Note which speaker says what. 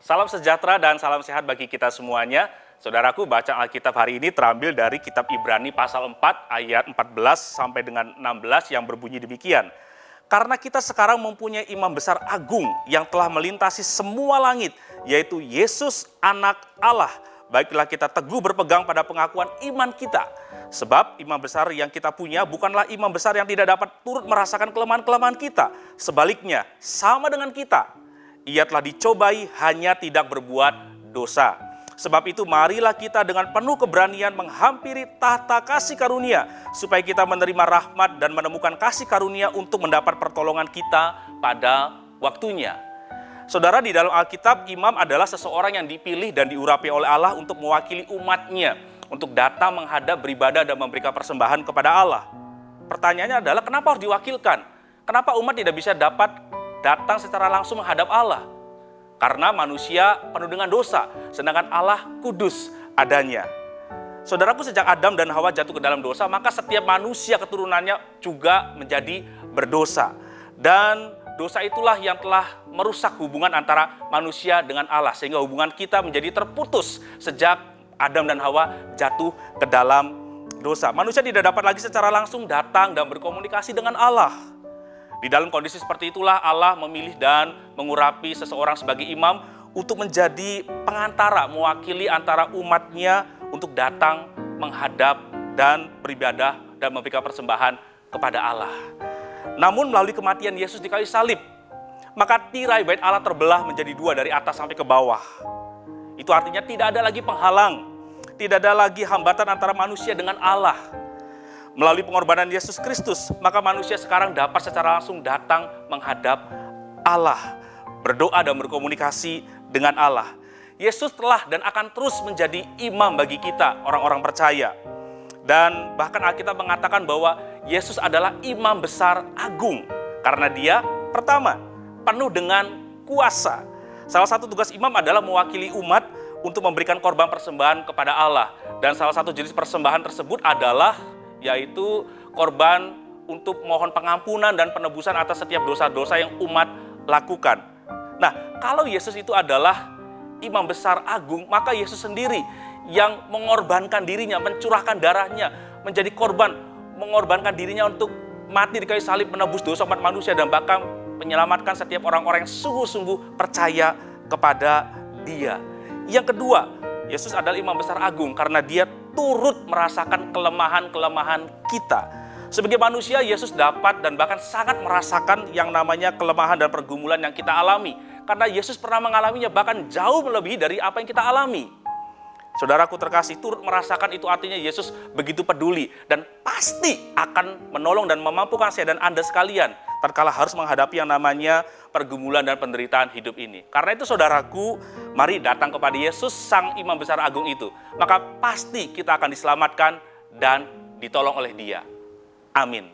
Speaker 1: Salam sejahtera dan salam sehat bagi kita semuanya. Saudaraku, bacaan Alkitab hari ini terambil dari kitab Ibrani pasal 4 ayat 14 sampai dengan 16 yang berbunyi demikian. Karena kita sekarang mempunyai imam besar agung yang telah melintasi semua langit, yaitu Yesus anak Allah. Baiklah kita teguh berpegang pada pengakuan iman kita. Sebab imam besar yang kita punya bukanlah imam besar yang tidak dapat turut merasakan kelemahan-kelemahan kita. Sebaliknya, sama dengan kita. Ia telah dicobai hanya tidak berbuat dosa. Sebab itu marilah kita dengan penuh keberanian menghampiri tahta kasih karunia, supaya kita menerima rahmat dan menemukan kasih karunia untuk mendapat pertolongan kita pada waktunya. Saudara, di dalam Alkitab, imam adalah seseorang yang dipilih dan diurapi oleh Allah untuk mewakili umatnya, untuk datang menghadap, beribadah, dan memberikan persembahan kepada Allah. Pertanyaannya adalah, kenapa harus diwakilkan? Kenapa umat tidak bisa dapat datang secara langsung menghadap Allah? Karena manusia penuh dengan dosa, sedangkan Allah kudus adanya. Saudaraku, sejak Adam dan Hawa jatuh ke dalam dosa, maka setiap manusia keturunannya juga menjadi berdosa. Dan dosa itulah yang telah merusak hubungan antara manusia dengan Allah, sehingga hubungan kita menjadi terputus sejak Adam dan Hawa jatuh ke dalam dosa. Manusia tidak dapat lagi secara langsung datang dan berkomunikasi dengan Allah. Di dalam kondisi seperti itulah Allah memilih dan mengurapi seseorang sebagai imam untuk menjadi pengantara, mewakili antara umatnya untuk datang menghadap dan beribadah dan memberikan persembahan kepada Allah. Namun melalui kematian Yesus di kayu salib, maka tirai bait Allah terbelah menjadi dua dari atas sampai ke bawah. Itu artinya tidak ada lagi penghalang, tidak ada lagi hambatan antara manusia dengan Allah. Melalui pengorbanan Yesus Kristus, maka manusia sekarang dapat secara langsung datang menghadap Allah, berdoa dan berkomunikasi dengan Allah. Yesus telah dan akan terus menjadi imam bagi kita, orang-orang percaya. Dan bahkan Alkitab mengatakan bahwa Yesus adalah imam besar agung, karena dia, pertama, penuh dengan kuasa. Salah satu tugas imam adalah mewakili umat untuk memberikan korban persembahan kepada Allah. Dan salah satu jenis persembahan tersebut adalah yaitu korban untuk mohon pengampunan dan penebusan atas setiap dosa-dosa yang umat lakukan. Nah, kalau Yesus itu adalah imam besar agung, maka Yesus sendiri yang mengorbankan dirinya, mencurahkan darahnya, menjadi korban, mengorbankan dirinya untuk mati di kayu salib, menebus dosa umat manusia, dan bahkan menyelamatkan setiap orang-orang yang sungguh-sungguh percaya kepada Dia. Yang kedua, Yesus adalah imam besar agung karena Dia turut merasakan kelemahan-kelemahan kita. Sebagai manusia, Yesus dapat dan bahkan sangat merasakan yang namanya kelemahan dan pergumulan yang kita alami. Karena Yesus pernah mengalaminya, bahkan jauh melebihi dari apa yang kita alami. Saudaraku terkasih, turut merasakan itu artinya Yesus begitu peduli dan pasti akan menolong dan memampukan saya dan Anda sekalian tatkala harus menghadapi yang namanya pergumulan dan penderitaan hidup ini. Karena itu saudaraku, mari datang kepada Yesus, Sang Imam Besar Agung itu. Maka pasti kita akan diselamatkan dan ditolong oleh Dia. Amin.